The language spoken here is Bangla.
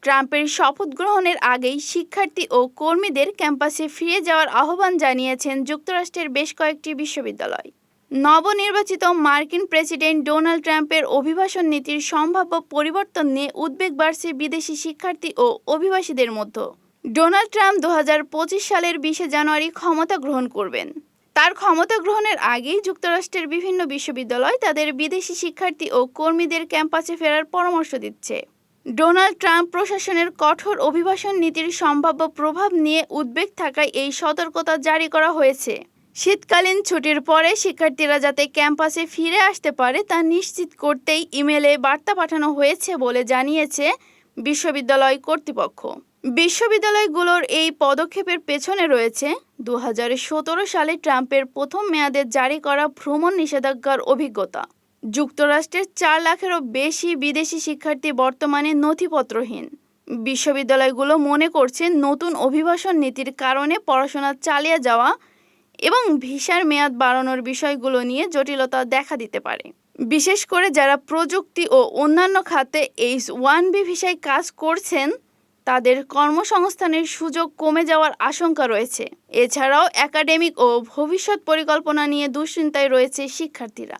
ট্রাম্পের শপথ গ্রহণের আগেই শিক্ষার্থী ও কর্মীদের ক্যাম্পাসে ফিরে যাওয়ার আহ্বান জানিয়েছেন যুক্তরাষ্ট্রের বেশ কয়েকটি বিশ্ববিদ্যালয়। নবনির্বাচিত মার্কিন প্রেসিডেন্ট ডোনাল্ড ট্রাম্পের অভিবাসন নীতির সম্ভাব্য পরিবর্তন নিয়ে উদ্বেগ বাড়ছে বিদেশি শিক্ষার্থী ও অভিবাসীদের মধ্যে। ডোনাল্ড ট্রাম্প 2025 সালের 20 জানুয়ারি ক্ষমতা গ্রহণ করবেন। তার ক্ষমতা গ্রহণের আগেই যুক্তরাষ্ট্রের বিভিন্ন বিশ্ববিদ্যালয় তাদের বিদেশি শিক্ষার্থী ও কর্মীদের ক্যাম্পাসে ফেরার পরামর্শ দিচ্ছে। ডোনাল্ড ট্রাম্প প্রশাসনের কঠোর অভিবাসন নীতির সম্ভাব্য প্রভাব নিয়ে উদ্বেগ থাকায় এই সতর্কতা জারি করা হয়েছে। শীতকালীন ছুটির পরে শিক্ষার্থীরা যাতে ক্যাম্পাসে ফিরে আসতে পারে তা নিশ্চিত করতেই ইমেলে বার্তা পাঠানো হয়েছে বলে জানিয়েছে বিশ্ববিদ্যালয় কর্তৃপক্ষ। বিশ্ববিদ্যালয়গুলোর এই পদক্ষেপের পেছনে রয়েছে 2017 সালে ট্রাম্পের প্রথম মেয়াদে জারি করা ভ্রমণ নিষেধাজ্ঞার অভিজ্ঞতা। যুক্তরাষ্ট্রের 4 লাখেরও বেশি বিদেশি শিক্ষার্থী বর্তমানে নথিপত্রহীন। বিশ্ববিদ্যালয়গুলো মনে করছে নতুন অভিবাসন নীতির কারণে পড়াশোনা চালিয়ে যাওয়া এবং ভিসার মেয়াদ বাড়ানোর বিষয়গুলো নিয়ে জটিলতা দেখা দিতে পারে। বিশেষ করে যারা প্রযুক্তি ও অন্যান্য খাতে H-1B ভিসায় কাজ করছেন তাদের কর্মসংস্থানের সুযোগ কমে যাওয়ার আশঙ্কা রয়েছে। এছাড়াও একাডেমিক ও ভবিষ্যৎ পরিকল্পনা নিয়ে দুশ্চিন্তায় রয়েছে শিক্ষার্থীরা।